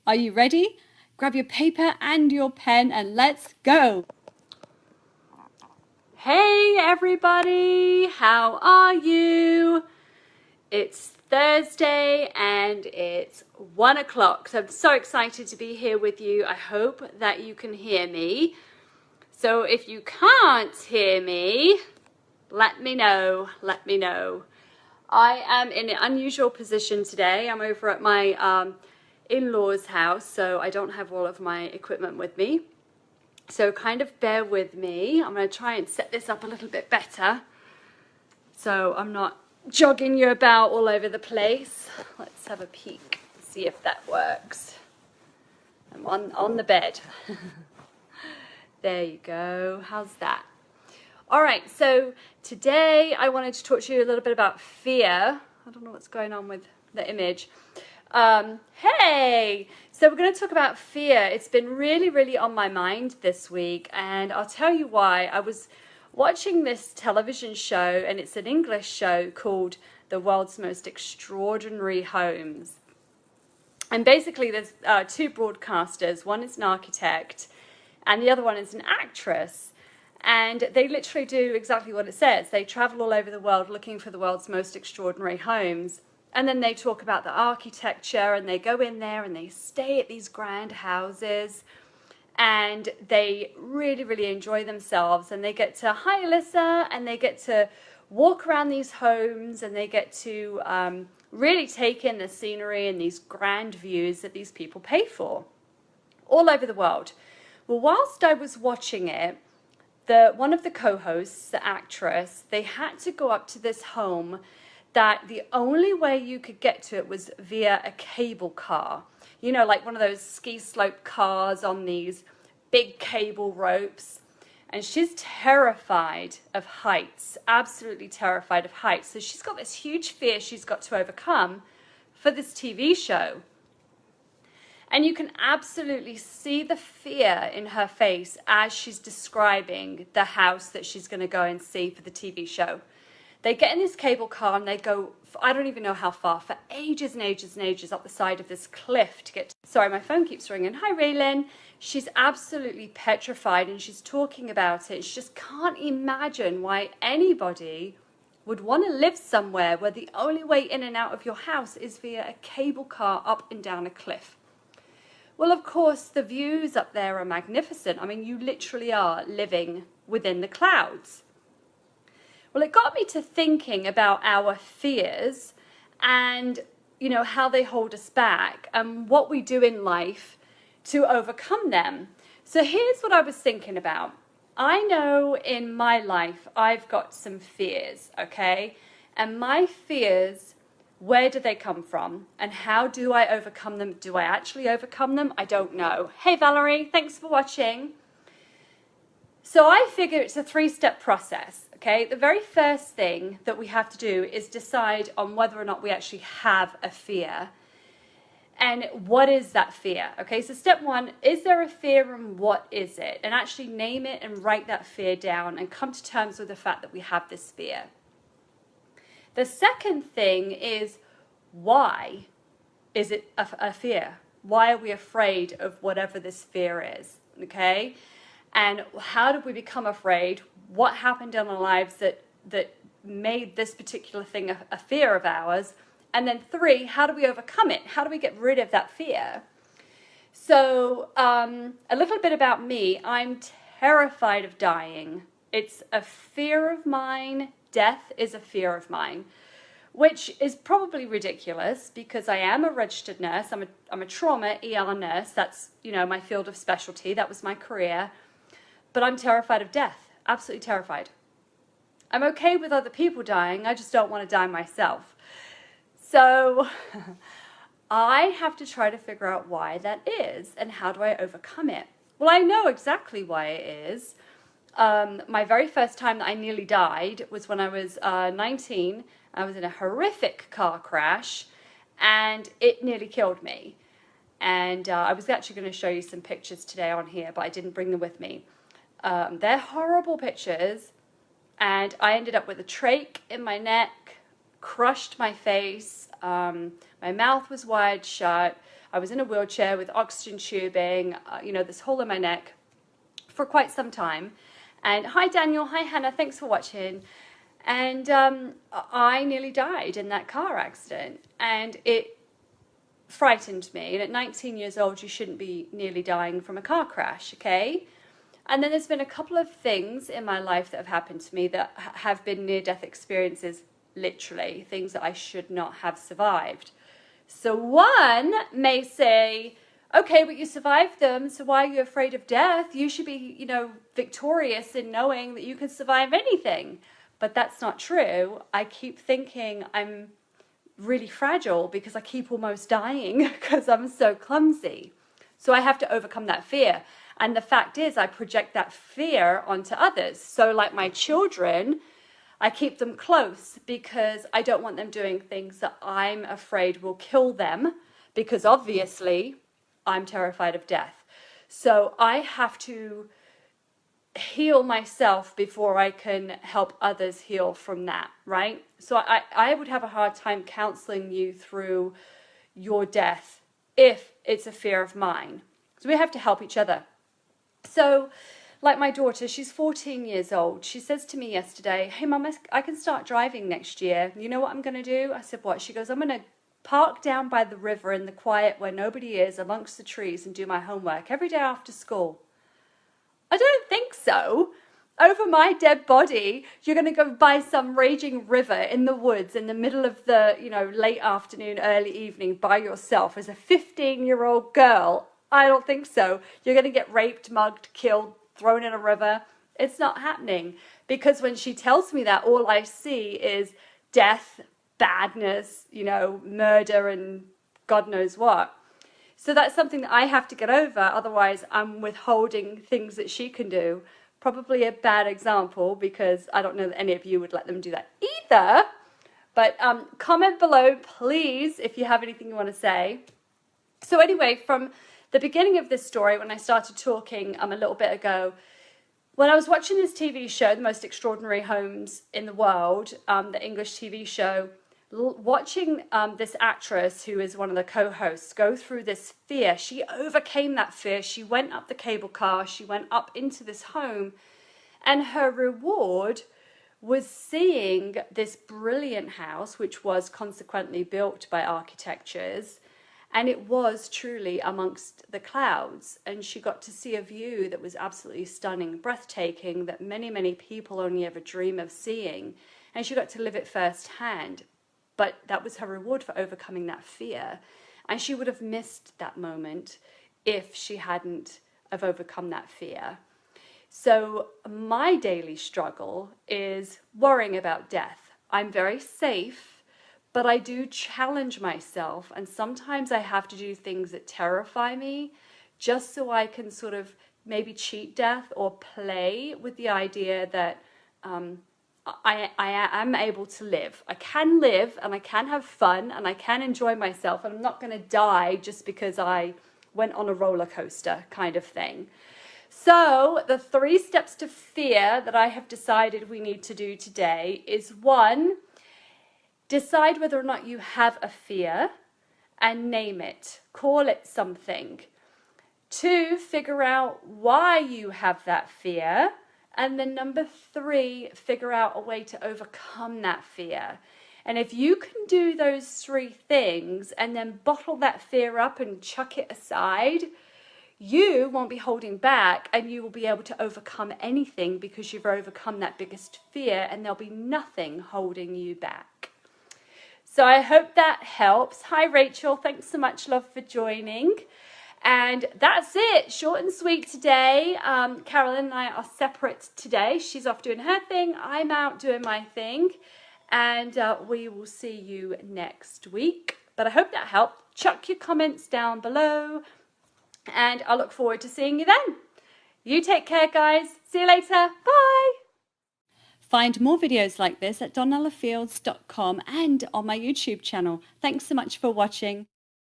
Are you ready? Grab your paper and your pen and let's go. Hey everybody, how are you? It's Thursday and it's 1 o'clock. So I'm so excited to be here with you. I hope that you can hear me. So if you can't hear me, let me know. I am in an unusual position today. I'm over at my in-laws' house, so I don't have all of my equipment with me. So kind of bear with me. I'm going to try and set this up a little bit better so I'm not jogging you about all over the place. Let's have a peek, see if that works. I'm on the bed. There you go. How's that? All right, so today I wanted to talk to you a little bit about fear. I don't know what's going on with the image. Hey, so we're going to talk about fear. It's been really on my mind this week, and I'll tell you why. I was watching this television show, and it's an English show called The World's Most Extraordinary Homes. And basically there's two broadcasters. One is an architect and the other one is an actress. And they literally do exactly what it says. They travel all over the world looking for the world's most extraordinary homes. And then they talk about the architecture, and they go in there and they stay at these grand houses. And they really enjoy themselves. And they get to, hi Alyssa, and they get to walk around these homes, and they get to really take in the scenery and these grand views that these people pay for all over the world. Well, whilst I was watching it, one of the co-hosts, the actress, they had to go up to this home that the only way you could get to it was via a cable car. You know, like one of those ski slope cars on these big cable ropes. And she's terrified of heights, absolutely terrified of heights. So she's got this huge fear she's got to overcome for this TV show. And you can absolutely see the fear in her face as she's describing the house that she's going to go and see for the TV show. They get in this cable car and they go, I don't even know how far, for ages and ages up the side of this cliff to get to. Sorry, my phone keeps ringing. Hi, Raylin. She's absolutely petrified and she's talking about it. She just can't imagine why anybody would want to live somewhere where the only way in and out of your house is via a cable car up and down a cliff. Well, of course, the views up there are magnificent. I mean, you literally are living within the clouds. Well, it got me to thinking about our fears and, you know, how they hold us back and what we do in life to overcome them. So here's what I was thinking about. I know in my life I've got some fears, okay? And my fears, where do they come from? And how do I overcome them? Do I actually overcome them? I don't know. Hey Valerie, thanks for watching. So I figure it's a 3-step process, okay? The very first thing that we have to do is decide on whether or not we actually have a fear. And what is that fear? Okay, so step 1, is there a fear and what is it? And actually name it and write that fear down and come to terms with the fact that we have this fear. The second thing is, why is it a fear? Why are we afraid of whatever this fear is, okay? And how did we become afraid? What happened in our lives that made this particular thing a fear of ours? And then 3, how do we overcome it? How do we get rid of that fear? So a little bit about me. I'm terrified of dying. It's a fear of mine. Death is a fear of mine, which is probably ridiculous because I am a registered nurse. I'm a trauma ER nurse. That's, you know, my field of specialty. That was my career. But I'm terrified of death. Absolutely terrified. I'm okay with other people dying. I just don't want to die myself. So I have to try to figure out why that is and how do I overcome it. Well, I know exactly why it is. My very first time that I nearly died was when I was 19. I was in a horrific car crash and it nearly killed me. And I was actually going to show you some pictures today on here, but I didn't bring them with me. They're horrible pictures. And I ended up with a trach in my neck, crushed my face. My My mouth was wide shut. I was in a wheelchair with oxygen tubing, this hole in my neck for quite some time. And hi, Daniel. Hi, Hannah. Thanks for watching. And I nearly died in that car accident. And it frightened me. And at 19 years old, you shouldn't be nearly dying from a car crash, okay? And then there's been a couple of things in my life that have happened to me that have been near-death experiences, literally, things that I should not have survived. So one may say, okay, but you survived them, so why are you afraid of death? You should be, victorious in knowing that you can survive anything. But that's not true. I keep thinking I'm really fragile because I keep almost dying because I'm so clumsy. So I have to overcome that fear. And the fact is, I project that fear onto others. So like my children, I keep them close because I don't want them doing things that I'm afraid will kill them, because obviously I'm terrified of death. So I have to heal myself before I can help others heal from that, right? So I would have a hard time counseling you through your death if it's a fear of mine. So we have to help each other. So like my daughter, she's 14 years old. She says to me yesterday, hey, Mum, I can start driving next year. You know what I'm going to do? I said, what? She goes, I'm going to park down by the river in the quiet where nobody is amongst the trees and do my homework every day after school. I don't think so. Over my dead body, you're going to go by some raging river in the woods in the middle of the, late afternoon, early evening by yourself as a 15-year-old girl. I don't think so. You're going to get raped, mugged, killed, thrown in a river. It's not happening, because when she tells me that, all I see is death, badness, murder, and God knows what. So that's something that I have to get over. Otherwise, I'm withholding things that she can do. Probably a bad example, because I don't know that any of you would let them do that either. But comment below, please, if you have anything you want to say. So anyway, from the beginning of this story, when I started talking a little bit ago, when I was watching this TV show, The Most Extraordinary Homes in the World, the English TV show, watching this actress, who is one of the co-hosts, go through this fear. She overcame that fear. She went up the cable car. She went up into this home. And her reward was seeing this brilliant house, which was consequently built by architects. And it was truly amongst the clouds. And she got to see a view that was absolutely stunning, breathtaking, that many, many people only ever dream of seeing. And she got to live it firsthand. But that was her reward for overcoming that fear. And she would have missed that moment if she hadn't have overcome that fear. So my daily struggle is worrying about death. I'm very safe, but I do challenge myself. And sometimes I have to do things that terrify me just so I can sort of maybe cheat death or play with the idea that I am able to live. I can live and I can have fun and I can enjoy myself, and I'm not going to die just because I went on a roller coaster kind of thing. So the 3 steps to fear that I have decided we need to do today is 1, decide whether or not you have a fear and name it. Call it something. 2, figure out why you have that fear. And then number 3, figure out a way to overcome that fear. And if you can do those 3 things and then bottle that fear up and chuck it aside, you won't be holding back, and you will be able to overcome anything because you've overcome that biggest fear, and there'll be nothing holding you back. So I hope that helps. Hi, Rachel. Thanks so much, love, for joining. And that's it, short and sweet today. Carolyn and I are separate today. She's off doing her thing. I'm out doing my thing. And we will see you next week. But I hope that helped. Chuck your comments down below. And I look forward to seeing you then. You take care, guys. See you later. Bye. Find more videos like this at donellafields.com and on my YouTube channel. Thanks so much for watching.